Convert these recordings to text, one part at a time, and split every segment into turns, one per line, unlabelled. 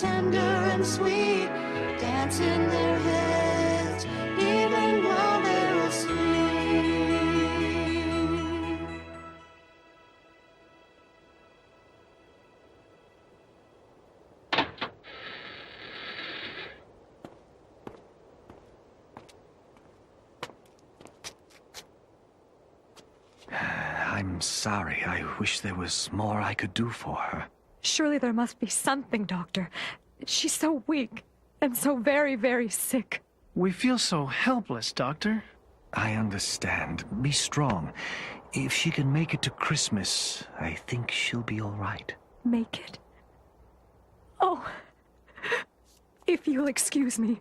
tender and sweet, dance in their heads, even while they're asleep.
I'm sorry. I wish there was more I could do for her.
Surely there must be something, Doctor. She's so weak and so very, very sick.
We feel so helpless, Doctor.
I understand. Be strong. If she can make it to Christmas, I think she'll be all right.
Make it? Oh, if you'll excuse me.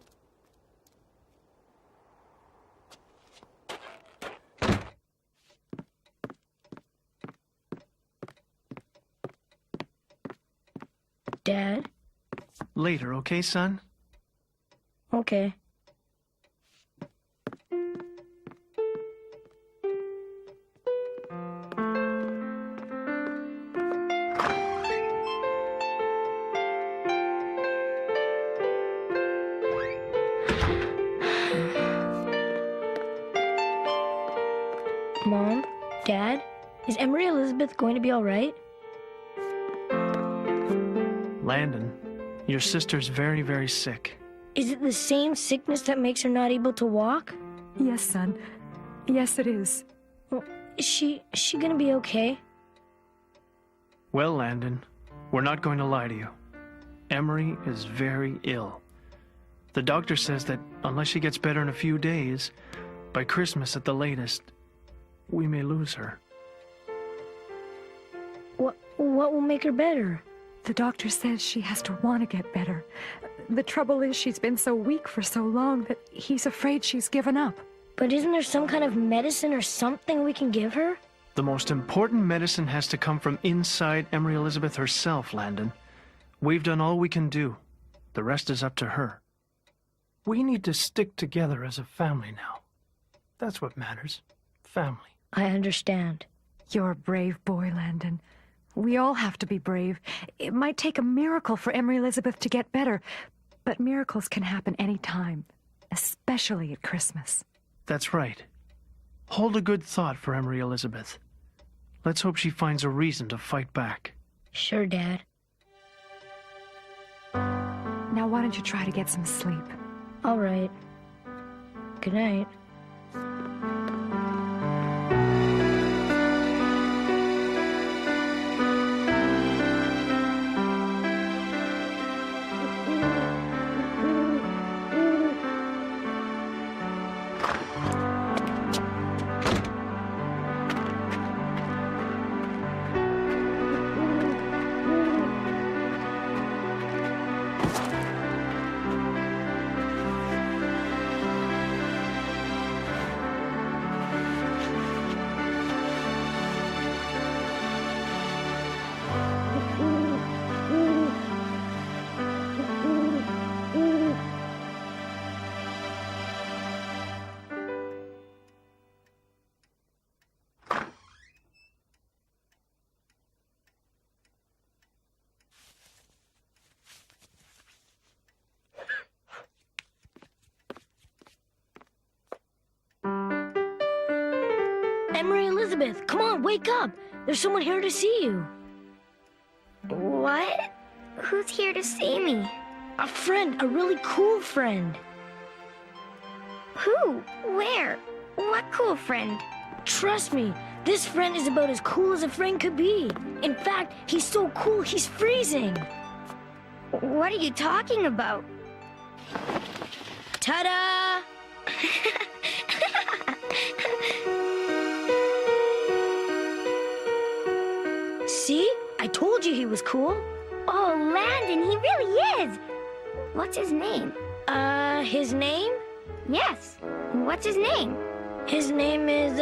Dad?
Later, okay, son?
Okay. Mom? Dad? Is Emery Elizabeth going to be all right?
Landon, your sister's very, very sick.
Is it the same sickness that makes her not able to walk?
Yes, son. Yes, it is.
Well, is she gonna be okay?
Well, Landon, we're not going to lie to you. Emery is very ill. The doctor says that unless she gets better in a few days, by Christmas at the latest, we may lose her.
What will make her better?
The doctor says she has to want to get better. The trouble is she's been so weak for so long that he's afraid she's given up.
But isn't there some kind of medicine or something we can give her?
The most important medicine has to come from inside Emery Elizabeth herself, Landon. We've done all we can do. The rest is up to her. We need to stick together as a family now. That's what matters. Family.
I understand.
You're a brave boy, Landon. We all have to be brave. It might take a miracle for Emery Elizabeth to get better, but miracles can happen any time, especially at Christmas.
That's right. Hold a good thought for Emery Elizabeth. Let's hope she finds a reason to fight back.
Sure, Dad.
Now why don't you try to get some sleep?
All right. Good night. Emery Elizabeth, come on, wake up. There's someone here to see you.
What? Who's here to see me?
A friend, a really cool friend.
Who? Where? What cool friend?
Trust me, this friend is about as cool as a friend could be. In fact, he's so cool, he's freezing.
What are you talking about?
Ta-da! See? I told you he was cool.
Oh, Landon, he really is. What's his name?
His name?
Yes. What's his name?
His name is,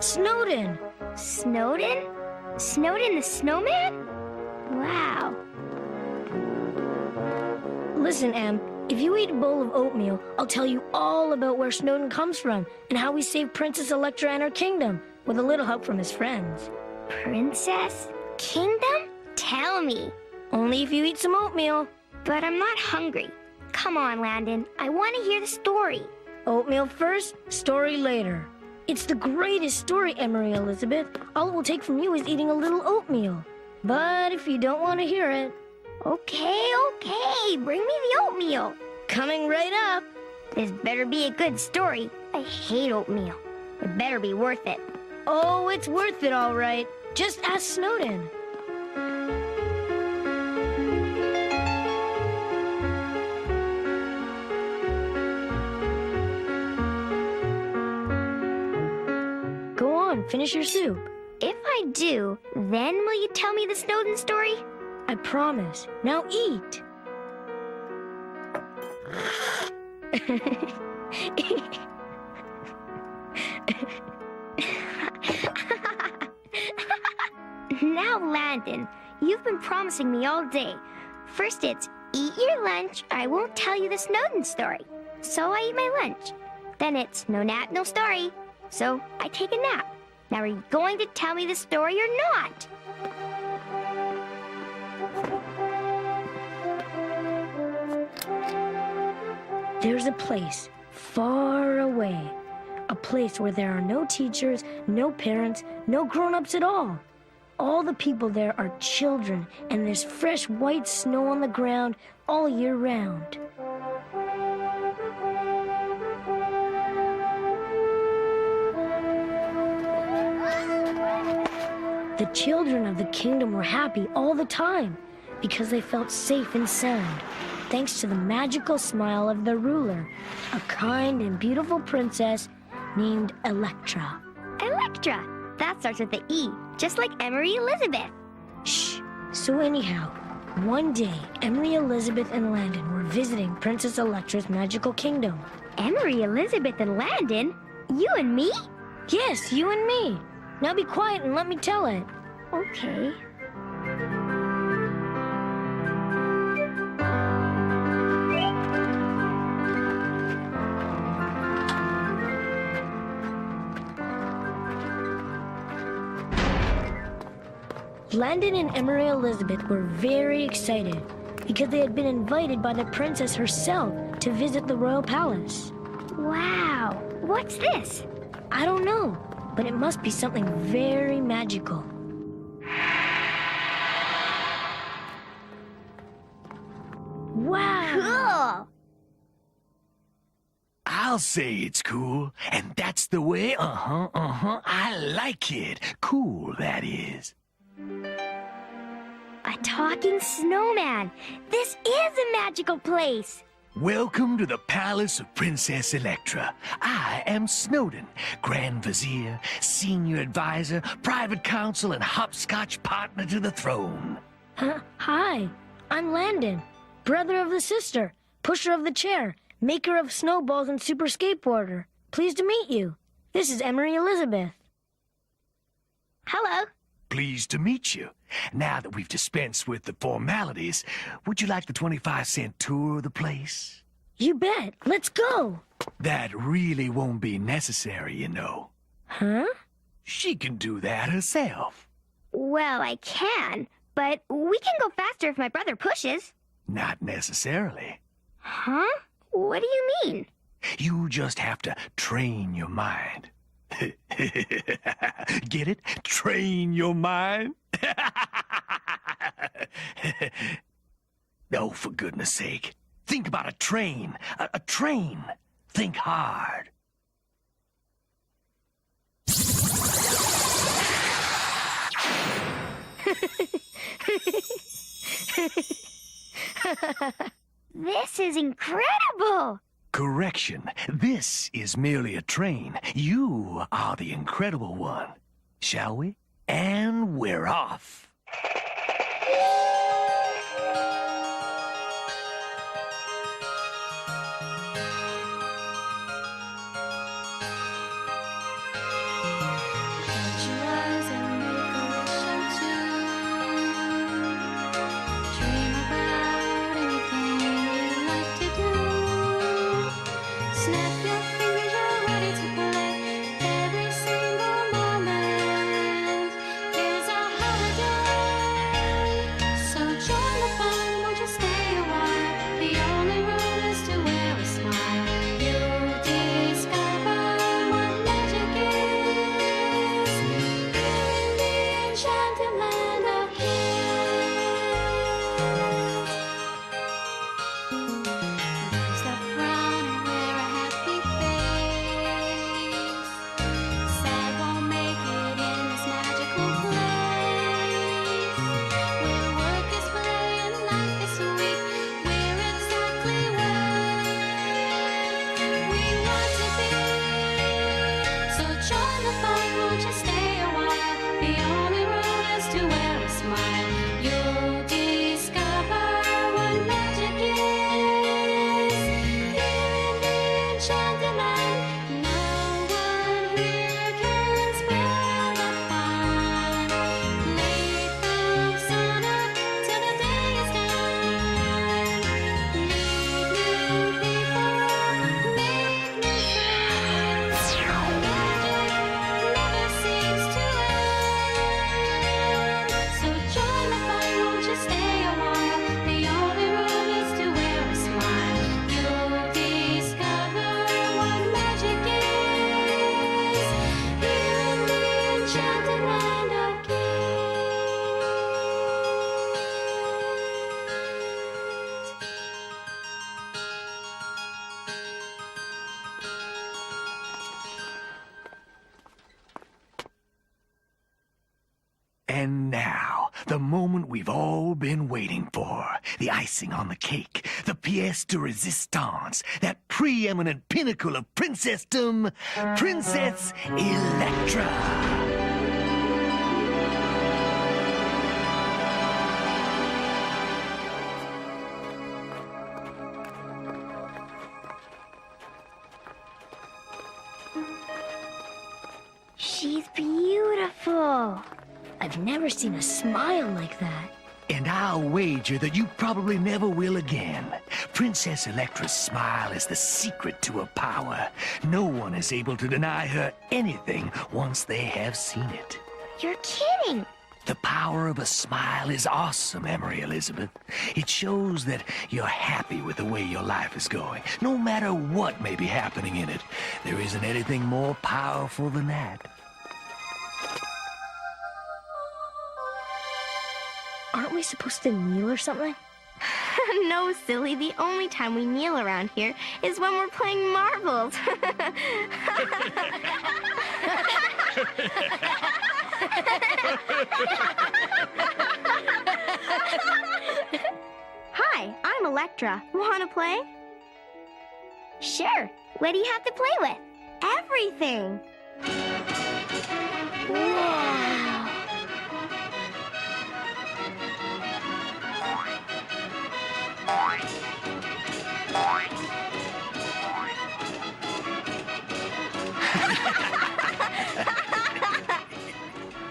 Snowden.
Snowden? Snowden the Snowman? Wow.
Listen, Em, if you eat a bowl of oatmeal, I'll tell you all about where Snowden comes from and how he saved Princess Electra and her kingdom, with a little help from his friends.
Princess? Kingdom? Tell me.
Only if you eat some oatmeal.
but I'm not hungry. Come on, Landon. I want to hear the story.
Oatmeal first, story later. It's the greatest story, Emery Elizabeth. All it will take from you is eating a little oatmeal. But if you don't want to hear it...
Okay. Bring me the oatmeal.
Coming right up.
This better be a good story. I hate oatmeal. It better be worth it.
Oh, it's worth it, all right. Just ask Snowden. Go on, finish your soup.
If I do, then will you tell me the Snowden story?
I promise. Now eat.
Now, Landon, you've been promising me all day. First it's, eat your lunch, or I won't tell you the Snowden story. So I eat my lunch. Then it's, no nap, no story. So I take a nap. Now are you going to tell me the story or not?
There's a place far away. A place where there are no teachers, no parents, no grown-ups at all. All the people there are children, and there's fresh white snow on the ground all year round. The children of the kingdom were happy all the time because they felt safe and sound, thanks to the magical smile of their ruler, a kind and beautiful princess named Electra.
Electra. That starts with the E, just like Emery Elizabeth.
Shh. So anyhow, one day, Emery Elizabeth and Landon were visiting Princess Electra's magical kingdom.
Emery Elizabeth and Landon? You and me?
Yes, you and me. Now be quiet and let me tell it.
Okay.
Landon and Emery Elizabeth were very excited because they had been invited by the princess herself to visit the royal palace.
Wow. What's this?
I don't know, but it must be something very magical. Wow!
Cool.
I'll say it's cool, and that's the way, I like it. Cool, that is.
A talking snowman. This is a magical place.
Welcome to the palace of Princess Electra. I am Snowden, Grand Vizier, Senior Advisor, Private Counsel, and Hopscotch Partner to the throne.
Hi, I'm Landon, brother of the sister, pusher of the chair, maker of snowballs and super skateboarder. Pleased to meet you. This is Emery Elizabeth.
Hello.
Pleased to meet you. Now that we've dispensed with the formalities, would you like the 25-cent tour of the place?
You bet. Let's go.
That really won't be necessary, you know.
Huh?
She can do that herself.
Well, I can, but we can go faster if my brother pushes.
Not necessarily.
Huh? What do you mean?
You just have to train your mind. Get it? Train your mind? Oh, for goodness sake. Think about a train. A train. Think hard.
This is incredible.
Correction. This is merely a train. You are the incredible one. Shall we? And we're off.
Close your eyes and make a wish or two. Dream about anything you like to do. Snap your fingers, you're ready to play. Every single moment is a holiday.
moment we've all been waiting for. The icing on the cake. The pièce de résistance. That preeminent pinnacle of princessdom. Princess Electra.
She's beautiful.
I've never seen a smile like that.
And I'll wager that you probably never will again. Princess Electra's smile is the secret to her power. No one is able to deny her anything once they have seen it.
You're kidding.
The power of a smile is awesome, Emery Elizabeth. It shows that you're happy with the way your life is going, no matter what may be happening in it. There isn't anything more powerful than that.
Aren't we supposed to kneel or something?
No, silly. The only time we kneel around here is when we're playing marbles. Hi, I'm Electra. Wanna play? Sure. What do you have to play with? Everything. Wow.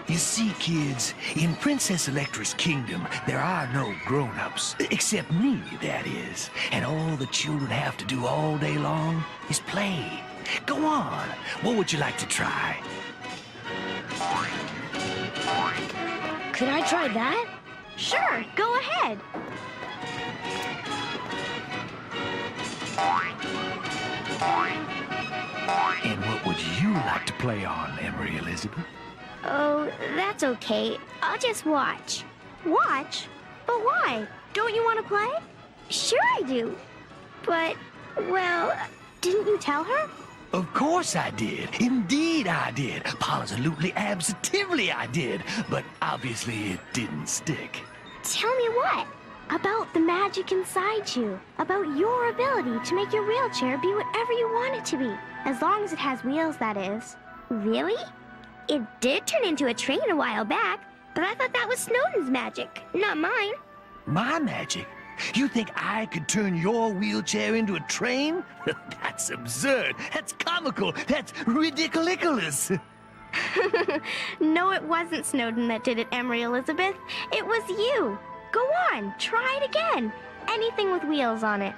You see, kids, in Princess Electra's kingdom, there are no grown-ups. Except me, that is. And all the children have to do all day long is play. Go on. What would you like to try?
Could I try that?
Sure, go ahead.
And what would you like to play on, Emery Elizabeth?
Oh, that's okay. I'll just watch. Watch? But why? Don't you want to play? Sure I do. But, well, didn't you tell her?
Of course I did. Indeed I did. Absolutely, absolutely I did. But obviously it didn't stick.
Tell me what? About the magic inside you. About your ability to make your wheelchair be whatever you want it to be. As long as it has wheels, that is. Really? It did turn into a train a while back, but I thought that was Snowden's magic, not mine.
My magic? You think I could turn your wheelchair into a train? That's absurd. That's comical. That's ridiculous.
No, it wasn't Snowden that did it, Emery Elizabeth. It was you. Go on, try it again. Anything with wheels on it.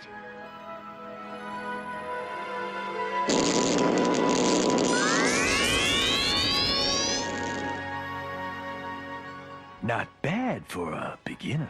Not bad for a beginner.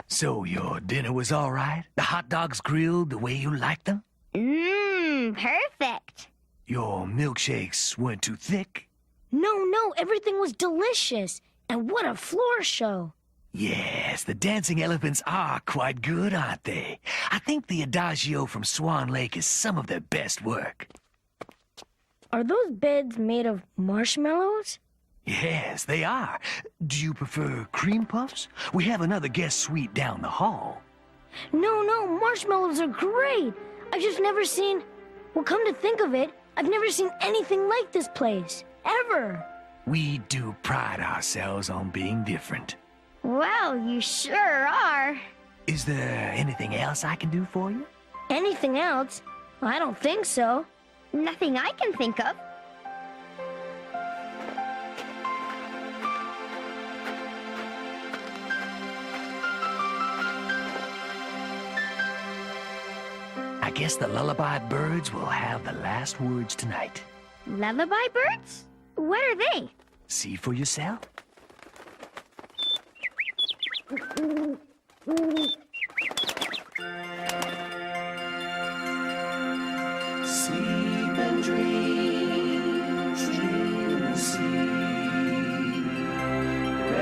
So your dinner was all right? The hot dogs grilled the way you liked them?
Perfect.
Your milkshakes weren't too thick?
No, everything was delicious. And what a floor show.
Yes, the dancing elephants are quite good, aren't they? I think the Adagio from Swan Lake is some of their best work.
Are those beds made of marshmallows?
Yes, they are. Do you prefer cream puffs? We have another guest suite down the hall.
No, marshmallows are great. I've just never seen... Well, come to think of it, I've never seen anything like this place. Ever.
We do pride ourselves on being different.
Well, you sure are.
Is there anything else I can do for you?
Anything else? I don't think so.
Nothing I can think of.
I guess the lullaby birds will have the last words tonight.
Lullaby birds? What are they?
See for yourself. Sleep and dream, dream and sleep.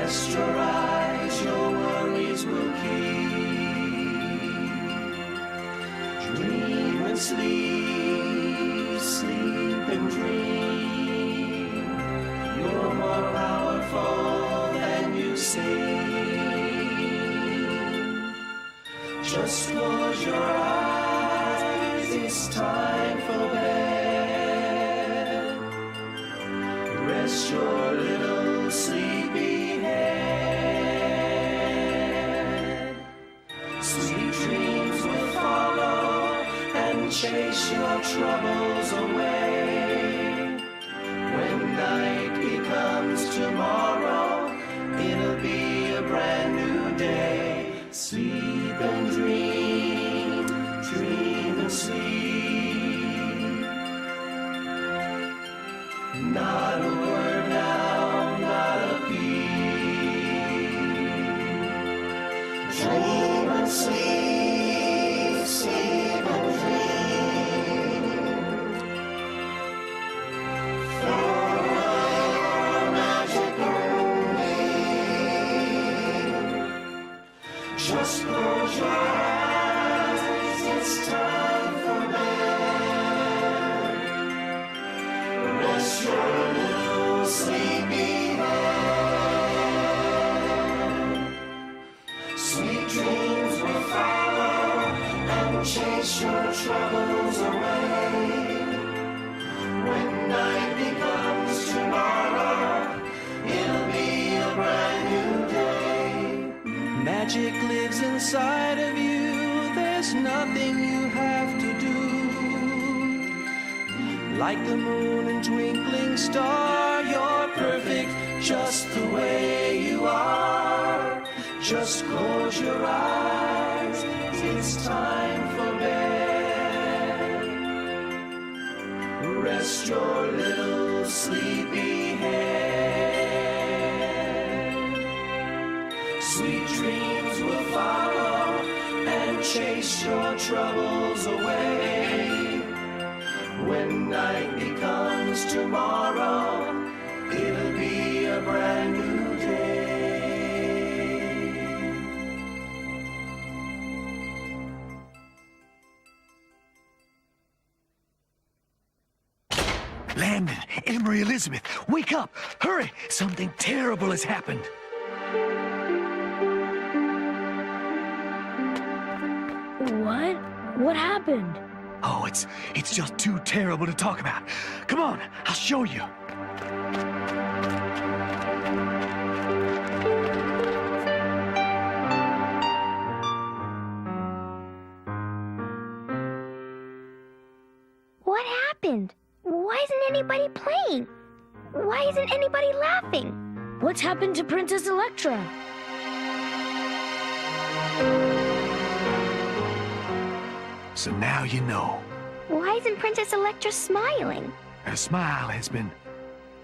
Rest your eyes, your worries will keep. Dream and sleep, sleep and dream. You're more powerful than you seem. Just close your eyes, it's time for bed. Rest your little sleepy head. Sweet dreams will follow and chase your troubles away. When night becomes tomorrow, it'll be a brand new day. Sleep and dream, dream and sleep. Not a word now, not a peep. Dream and sleep, sleep and dream. For your magical name. Just close your eyes, it's time for bed. Rest your little sleepy head. Sweet dreams will follow and chase your troubles away. When night becomes tomorrow, it'll be a brand new day. Magic lives inside of you, there's nothing you have to do. Like the moon and twinkling star, you're perfect just the way you are. Just close your eyes, it's time for bed. Rest your little sleepy head. Sweet dreams will follow and chase your troubles away. When night becomes tomorrow, it'll be a brand new day.
Landon, Emery Elizabeth, wake up! Hurry! Something terrible has happened.
What? What happened?
Oh, it's just too terrible to talk about. Come on, I'll show you.
What happened? Why isn't anybody playing? Why isn't anybody laughing?
What's happened to Princess Electra?
So now you know.
Why isn't Princess Electra smiling?
Her smile has been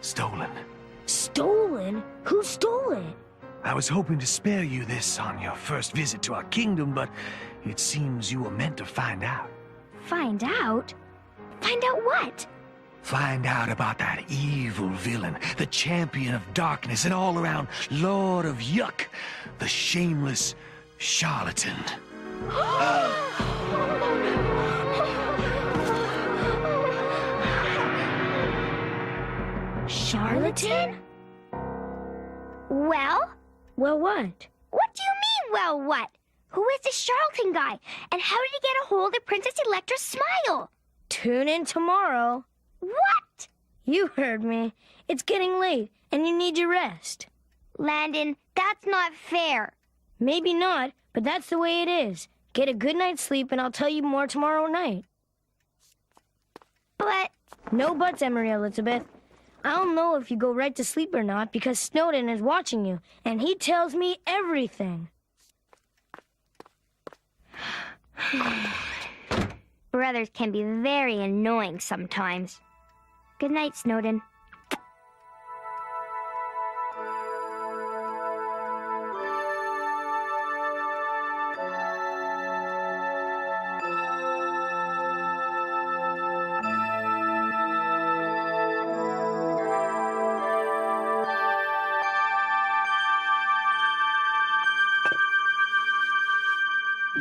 stolen.
Stolen? Who stole it?
I was hoping to spare you this on your first visit to our kingdom, but it seems you were meant to find out.
Find out? Find out what?
Find out about that evil villain, the champion of darkness and all-around Lord of Yuck, the shameless charlatan.
Charlatan?
Well?
Well, what?
What do you mean, well, what? Who is this charlatan guy? And how did he get a hold of Princess Electra's smile?
Tune in tomorrow.
What?
You heard me. It's getting late, and you need your rest.
Landon, that's not fair.
Maybe not, but that's the way it is. Get a good night's sleep, and I'll tell you more tomorrow night.
But...
No buts, Emery Elizabeth. I'll know if you go right to sleep or not because Snowden is watching you, and he tells me everything.
Brothers can be very annoying sometimes. Good night, Snowden.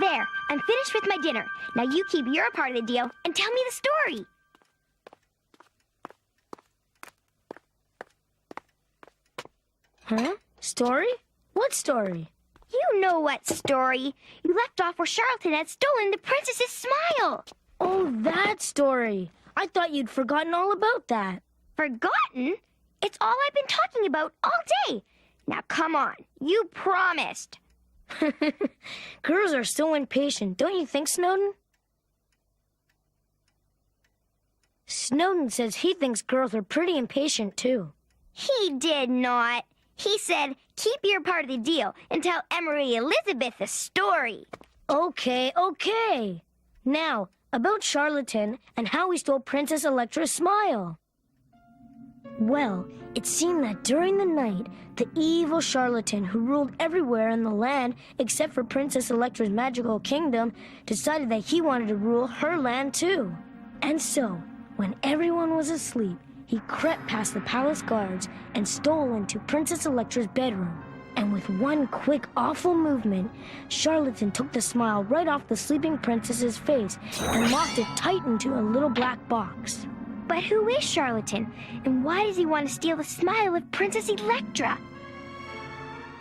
There, I'm finished with my dinner. Now you keep your part of the deal and tell me the story.
Huh? Story? What story?
You know what story. You left off where Charlatan had stolen the princess's smile.
Oh, that story. I thought you'd forgotten all about that.
Forgotten? It's all I've been talking about all day. Now come on, you promised.
Girls are so impatient, don't you think, Snowden? Snowden says he thinks girls are pretty impatient, too.
He did not. He said, keep your part of the deal and tell Emery Elizabeth the story.
Okay, okay. Now, about Charlatan and how he stole Princess Electra's smile. Well, it seemed that during the night, the evil Charlatan who ruled everywhere in the land except for Princess Electra's magical kingdom decided that he wanted to rule her land too. And so, when everyone was asleep, he crept past the palace guards and stole into Princess Electra's bedroom. And with one quick, awful movement, Charlatan took the smile right off the sleeping princess's face and locked it tight into a little black box.
But who is Charlatan, and why does he want to steal the smile of Princess Electra?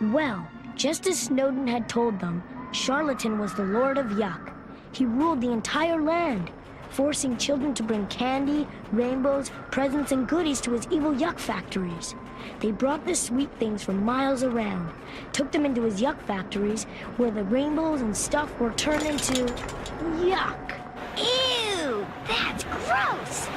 Well, just as Snowden had told them, Charlatan was the Lord of Yuck. He ruled the entire land, forcing children to bring candy, rainbows, presents, and goodies to his evil yuck factories. They brought the sweet things from miles around, took them into his yuck factories, where the rainbows and stuff were turned into yuck.
Ew, that's gross.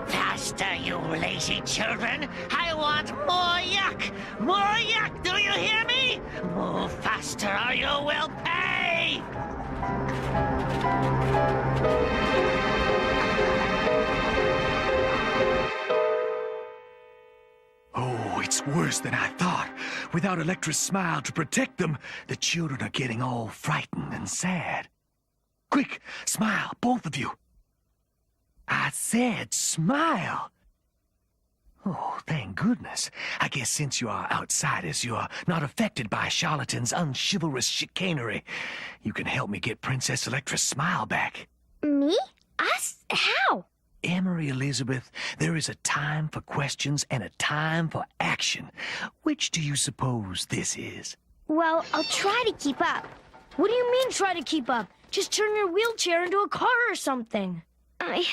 Faster, you lazy children! I want more yuck! More yuck, do you hear me? Move faster or you will pay! Oh, it's worse than I thought. Without Electra's smile to protect them, the children are getting all frightened and sad. Quick, smile, both of you. I said smile. Oh, thank goodness. I guess since you are outsiders, you are not affected by Charlatan's unchivalrous chicanery. You can help me get Princess Electra's smile back.
Me? Us? How?
Emery Elizabeth, there is a time for questions and a time for action. Which do you suppose this is?
Well, I'll try to keep up.
What do you mean try to keep up? Just turn your wheelchair into a car or something.
I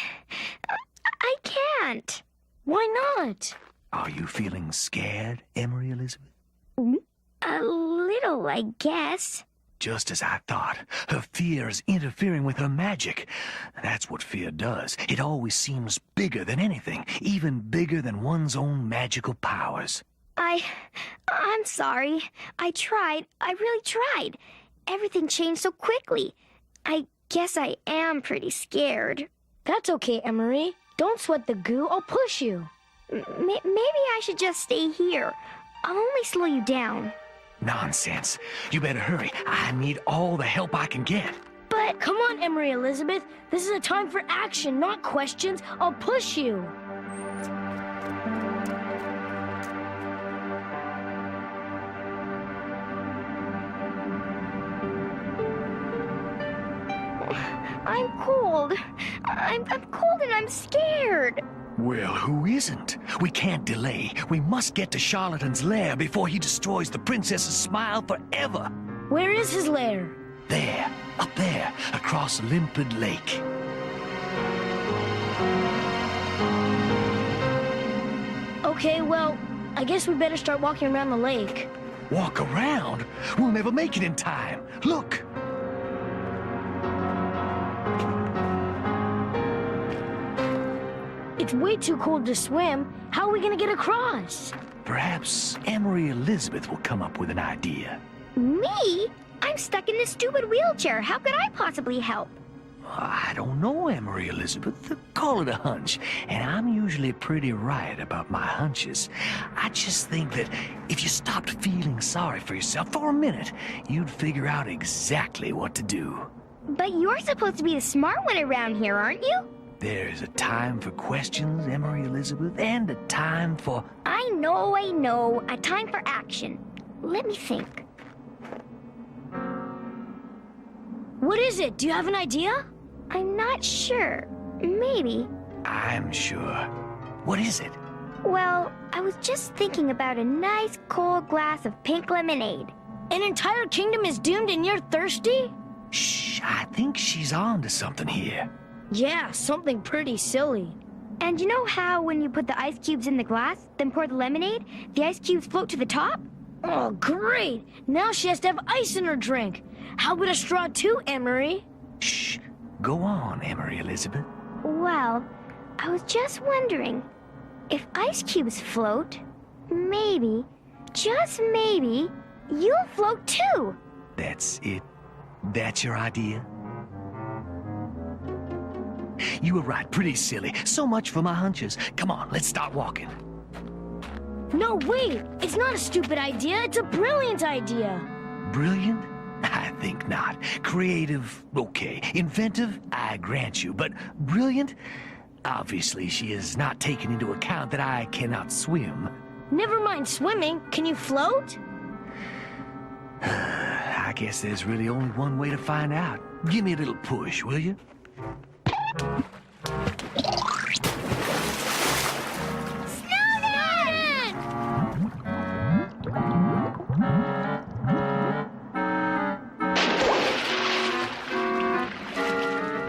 can't.
Why not?
Are you feeling scared, Emery Elizabeth?
A little, I guess.
Just as I thought. Her fear is interfering with her magic. That's what fear does. It always seems bigger than anything, even bigger than one's own magical powers.
I'm sorry. I tried. I really tried. Everything changed so quickly. I guess I am pretty scared.
That's okay, Emery. Don't sweat the goo. I'll push you.
Maybe I should just stay here. I'll only slow you down.
Nonsense. You better hurry. I need all the help I can get.
But
Come on, Emery Elizabeth. This is a time for action, not questions. I'll push you.
I'm cold. I'm cold and I'm scared.
Well, who isn't? We can't delay. We must get to Charlatan's lair before he destroys the princess's smile forever.
Where is his lair?
There, up there, across Limpid Lake.
Okay, well, I guess we better start walking around the lake.
Walk around? We'll never make it in time. Look!
It's way too cold to swim. How are we gonna get across?
Perhaps Emery Elizabeth will come up with an idea.
Me? I'm stuck in this stupid wheelchair. How could I possibly help?
I don't know, Emery Elizabeth. Call it a hunch. And I'm usually pretty right about my hunches. I just think that if you stopped feeling sorry for yourself for a minute, you'd figure out exactly what to do.
But you're supposed to be the smart one around here, aren't you?
There's a time for questions, Emery Elizabeth, and a time for...
I know. A time for action. Let me think.
What is it? Do you have an idea?
I'm not sure. Maybe.
I'm sure. What is it?
Well, I was just thinking about a nice cold glass of pink lemonade.
An entire kingdom is doomed and you're thirsty?
Shh, I think she's on to something here.
Yeah, something pretty silly.
And you know how when you put the ice cubes in the glass, then pour the lemonade, the ice cubes float to the top?
Oh, great! Now she has to have ice in her drink. How about a straw too, Emery?
Shh, go on, Emery Elizabeth.
Well, I was just wondering, if ice cubes float, maybe, just maybe, you'll float too.
That's it? That's your idea? You were right, pretty silly. So much for my hunches. Come on, let's start walking.
No, wait! It's not a stupid idea, it's a brilliant idea!
Brilliant? I think not. Creative, okay. Inventive, I grant you. But brilliant? Obviously, she is not taking into account that I cannot swim.
Never mind swimming, can you float?
I guess there's really only one way to find out. Give me a little push, will you?
Snowden!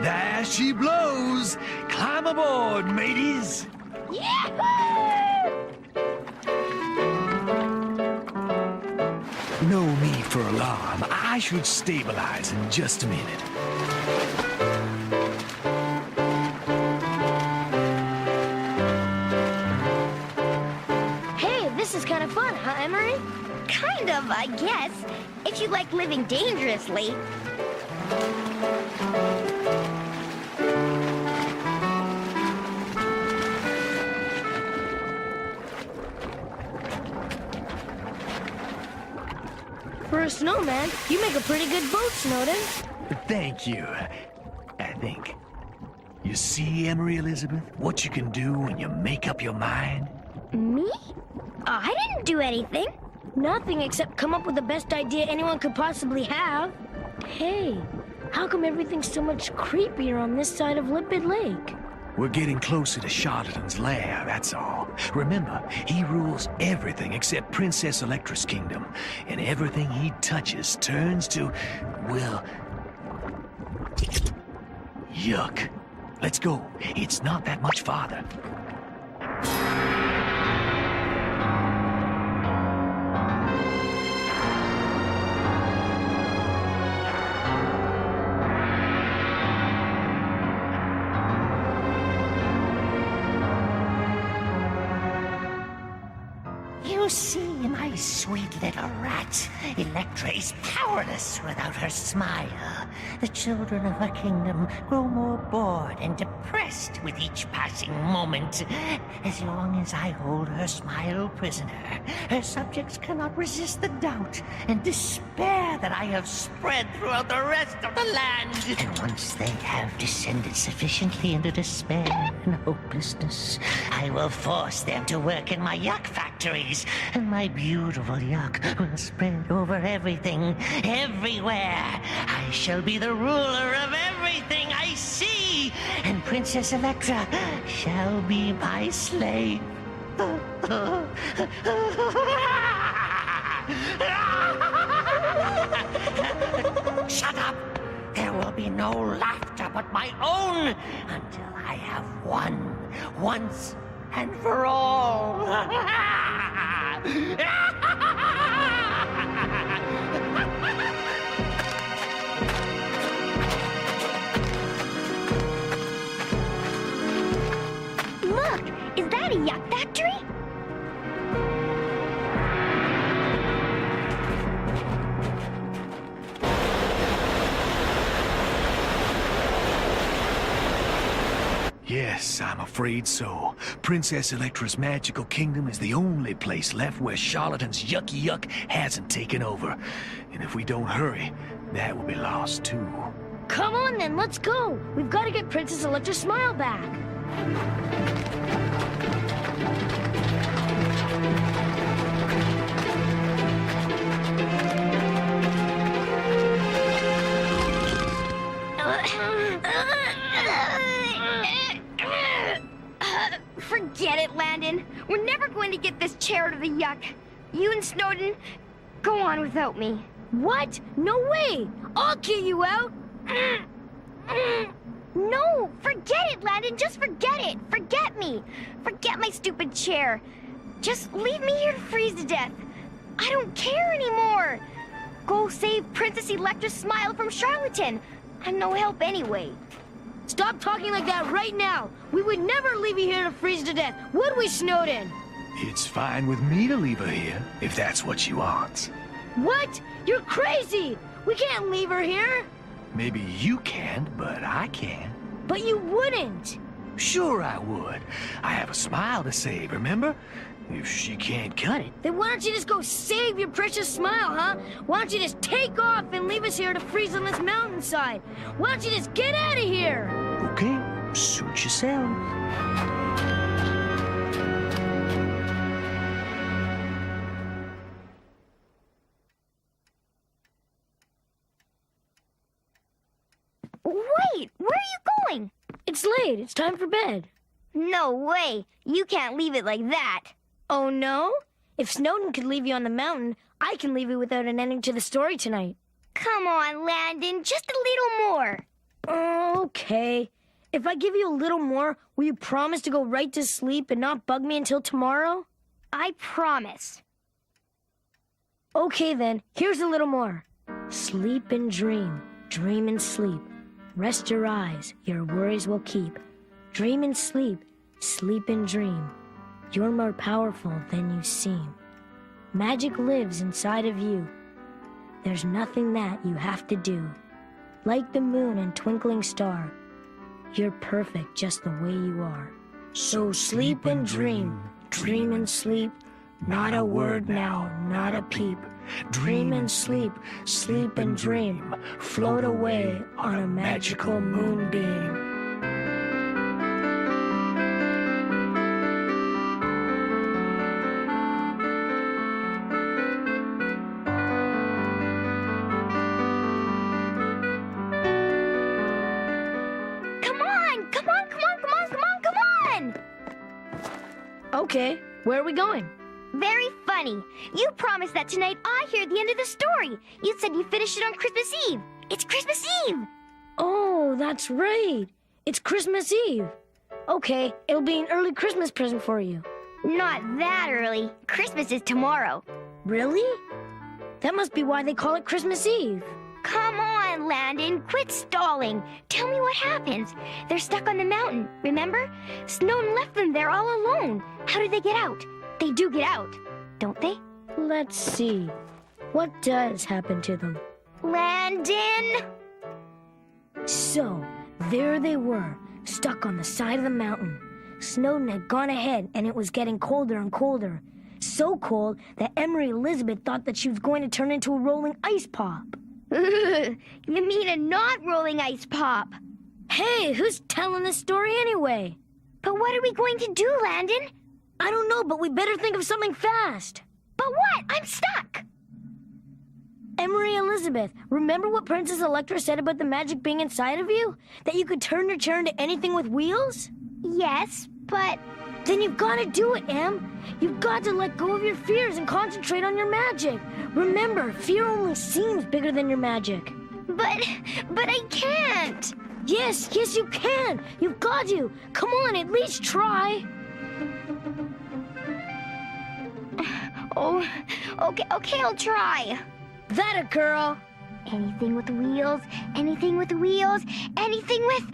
There she blows! Climb aboard, mateys!
Yahoo!
No need for alarm. I should stabilize in just a minute.
Hey, this is kind of fun, huh, Emery?
Kind of, I guess, if you like living dangerously.
For a snowman, you make a pretty good boat, Snowden.
Thank you. I think. You see, Emery Elizabeth, what you can do when you make up your mind?
Me? I didn't do anything.
Nothing except come up with the best idea anyone could possibly have. Hey, how come everything's so much creepier on this side of Limpid Lake?
We're getting closer to Charlatan's lair, that's all. Remember, he rules everything except Princess Electra's kingdom. And everything he touches turns to, well, yuck. Let's go. It's not that much farther.
You see, my sweet little rat, Electra is powerless without her smile. The children of her kingdom grow more bored and depressed with each passing moment. As long as I hold her smile prisoner, her subjects cannot resist the doubt and despair that I have spread throughout the rest of the land. And once they have descended sufficiently into despair and hopelessness, I will force them to work in my yuck factories, and my beautiful yuck will spread over everything, everywhere. I shall be the ruler of everything I see, and Princess Electra shall be my slave. Shut up! There will be no laughter but my own until I have won once and for all.
Look, is that a yuck factory?
Yes, I'm afraid so. Princess Electra's magical kingdom is the only place left where Charlatan's yucky yuck hasn't taken over. And if we don't hurry, that will be lost too.
Come on then, let's go. We've got to get Princess Electra's smile back.
Forget it, Landon. We're never going to get this chair out of the yuck. You and Snowden, go on without me.
What? No way! I'll get you out!
No, forget it, Landon. Just forget it. Forget me. Forget my stupid chair. Just leave me here to freeze to death. I don't care anymore. Go save Princess Electra's smile from Charlatan. I'm no help anyway.
Stop talking like that right now. We would never leave you here to freeze to death, would we, Snowden?
It's fine with me to leave her here, if that's what she wants.
What? You're crazy! We can't leave her here!
Maybe you can't, but I can.
But you wouldn't!
Sure I would. I have a smile to save, remember? If she can't cut it.
Then why don't you just go save your precious smile, huh? Why don't you just take off and leave us here to freeze on this mountainside? Why don't you just get out of here?
Okay, suit yourself.
Wait, where are you going?
It's late. It's time for bed.
No way. You can't leave it like that.
Oh, no? If Snowden could leave you on the mountain, I can leave you without an ending to the story tonight.
Come on, Landon, just a little more.
Okay. If I give you a little more, will you promise to go right to sleep and not bug me until tomorrow?
I promise.
Okay, then. Here's a little more. Sleep and dream. Dream and sleep. Rest your eyes. Your worries will keep. Dream and sleep. Sleep and dream. You're more powerful than you seem. Magic lives inside of you. There's nothing that you have to do. Like the moon and twinkling star, you're perfect just the way you are. So sleep and dream, dream and sleep. Not a word now, not a peep. Dream and sleep, sleep and dream. Float away on a magical moonbeam. Okay, where are we going?
Very funny. You promised that tonight I hear the end of the story. You said you finished it on Christmas Eve. It's Christmas Eve.
Oh, that's right. It's Christmas Eve. Okay, it'll be an early Christmas present for you.
Not that early. Christmas is tomorrow.
Really? That must be why they call it Christmas Eve.
Come on, Landon. Quit stalling. Tell me what happens. They're stuck on the mountain, remember? Snowden left them there all alone. How did they get out? They do get out, don't they?
Let's see. What does happen to them?
Landon!
So, there they were, stuck on the side of the mountain. Snowden had gone ahead, and it was getting colder and colder. So cold that Emery Elizabeth thought that she was going to turn into a rolling ice pop.
You mean a not rolling ice pop?
Hey, who's telling this story anyway?
But what are we going to do, Landon?
I don't know, but we better think of something fast.
But what? I'm stuck.
Emery Elizabeth, remember what Princess Electra said about the magic being inside of you? That you could turn your chair into anything with wheels?
Yes, but...
Then you've got to do it, Em. You've got to let go of your fears and concentrate on your magic. Remember, fear only seems bigger than your magic.
But I can't.
Yes, you can. You've got to. Come on, at least try.
Oh, okay, I'll try.
That a girl.
Anything with wheels, anything with wheels, anything with...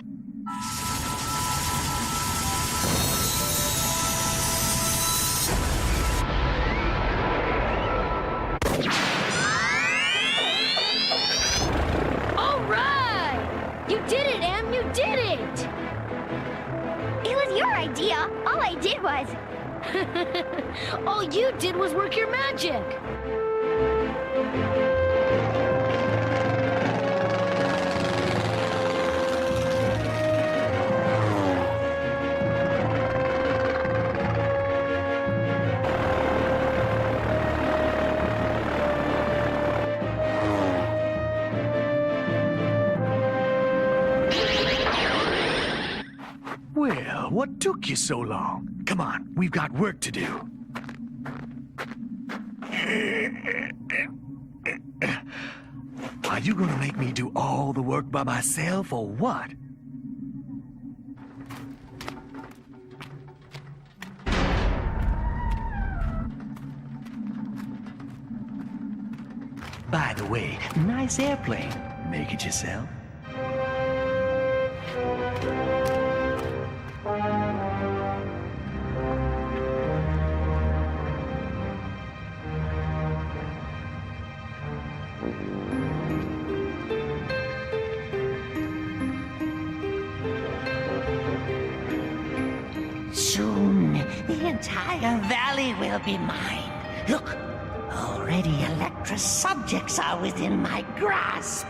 All right! You did it, Em, you did it!
It was your idea. All I did was...
All you did was work your magic.
What took you so long? Come on, we've got work to do. Are you gonna make me do all the work by myself, or what? By the way, nice airplane. Make it yourself.
Soon, the entire valley will be mine. Look, already Electra's subjects are within my grasp.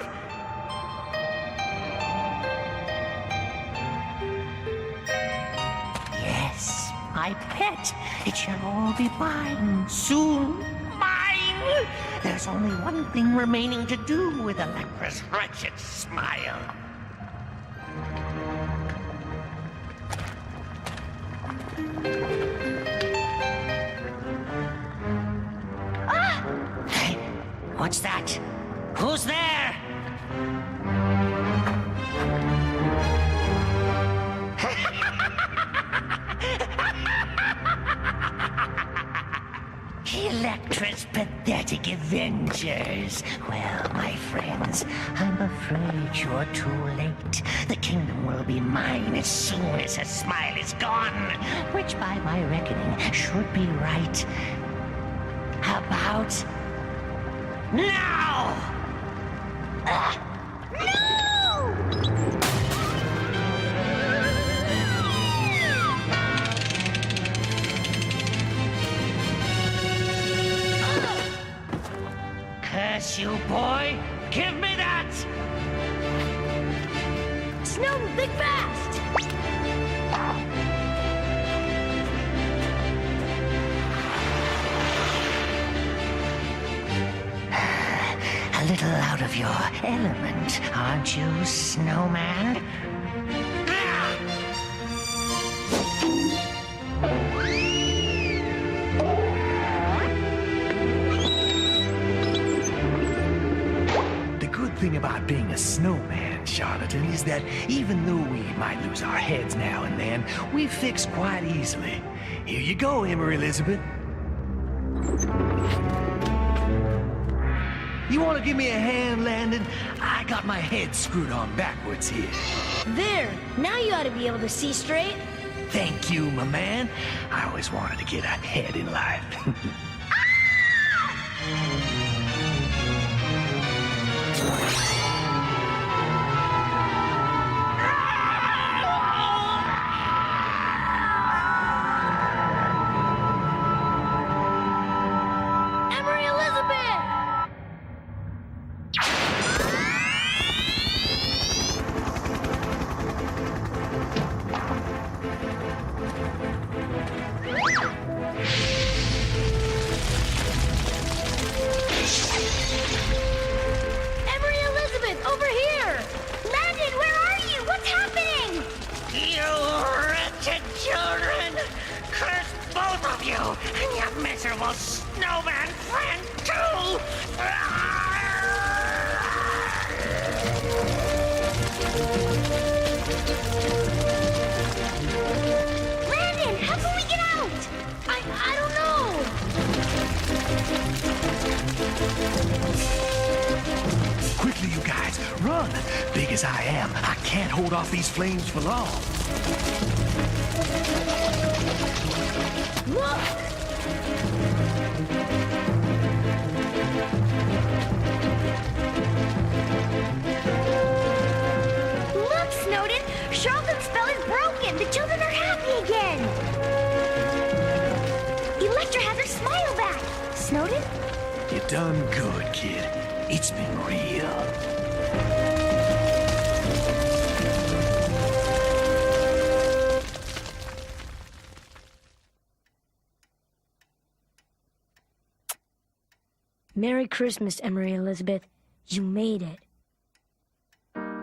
Yes, my pet. It shall all be mine. Soon, mine. There's only one thing remaining to do with Electra's wretched smile. Hey, what's that? Who's there? Electra's pathetic Avengers. Well, my friends, I'm afraid you're too late. The kingdom will be mine as soon as her smile is gone, which by my reckoning should be right about now! Curse you, boy! Give me that!
Snowden, think fast!
A little out of your element, aren't you, Snowman?
The good thing about being a snowman, charlatan, is that even though we might lose our heads now and then, we fix quite easily. Here you go, Emery Elizabeth. You want to give me a hand, Landon? I got my head screwed on backwards here.
There, now you ought to be able to see straight.
Thank you, my man. I always wanted to get ahead in life.
Emery Elizabeth! Emery Elizabeth, over here!
Landon, where are you? What's happening?
You wretched children! Curse both of you! And your miserable snowman friend, too!
Landon, how can we get out?
I don't know!
Quickly, you guys, run! Big as I am, I can't hold off these flames for long.
Look!
Look, Snowden! Charlotte's spell is broken! The children are happy again! Electra has her smile back! Snowden?
You done good, kid. It's been real.
Merry Christmas, Emery Elizabeth. You made it.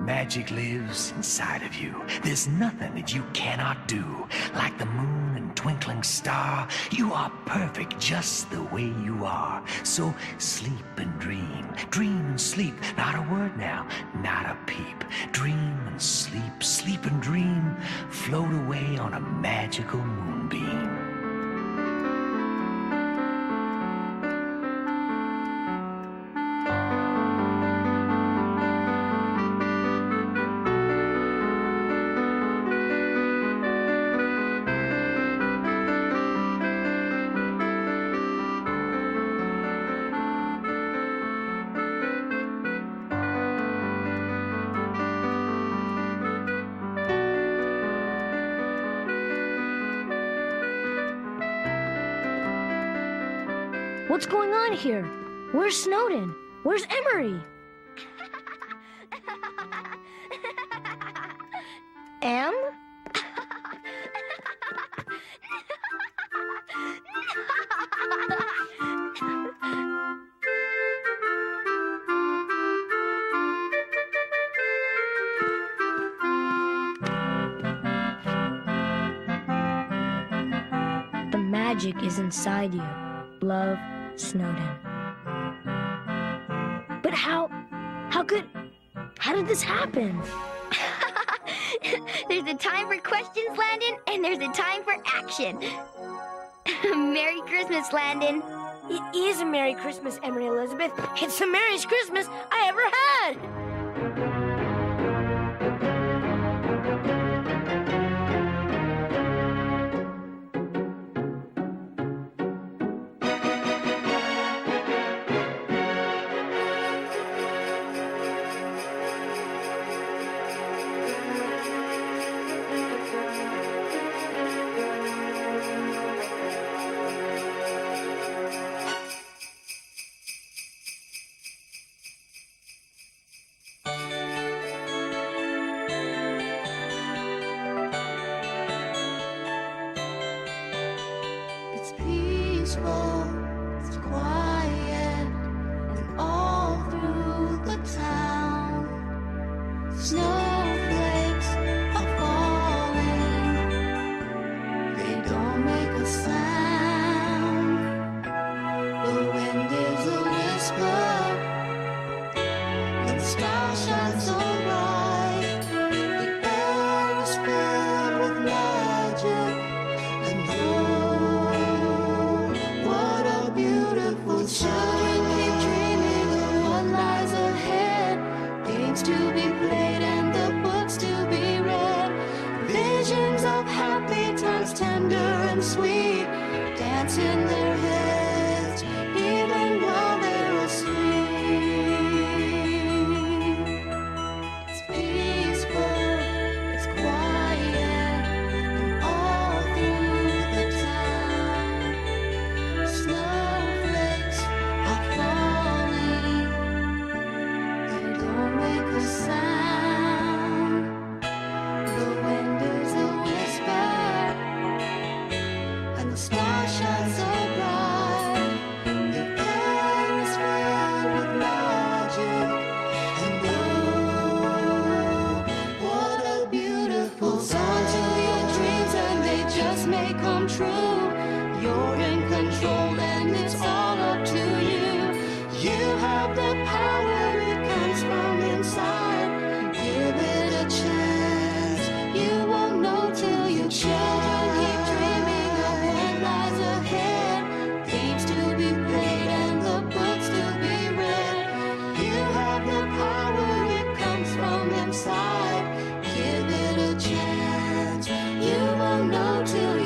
Magic lives inside of you. There's nothing that you cannot do. Like the moon and twinkling star, you are perfect just the way you are. So sleep and dream. Dream and sleep. Not a word now, not a peep. Dream and sleep, sleep and dream. Float away on a magical moonbeam.
What's going on here? Where's Snowden? Where's Emery? Em? The magic is inside you. Love, Snowden. But how did this happen?
There's a time for questions, Landon, and there's a time for action. Merry Christmas, Landon.
It is a Merry Christmas, Emery Elizabeth. It's the merriest Christmas I ever had.
It's peaceful, it's quiet, and all through the town, snowflakes are falling. They don't make a sound. The wind is a whisper, and the stars shine so bright. The air is filled with magic. Children keep dreaming of what lies ahead. Games to be played and the books to be read. Visions of happy times, tender and sweet, dance in their heads even while they're asleep. It's peaceful, it's quiet, and all through the town, snowflakes are falling. They don't make a sound. The wind is a whisper, and the stars shine so bright. The air is filled with magic, and oh, what a beautiful song to your dreams, and they just may come true. You're in control, and it's all up to you. You have the power, it comes from inside. Give it a chance, you won't know till you try. Keep dreaming of what lies ahead. Games to be played and the books to be read. You have the power, it comes from inside. Give it a chance, you won't know till you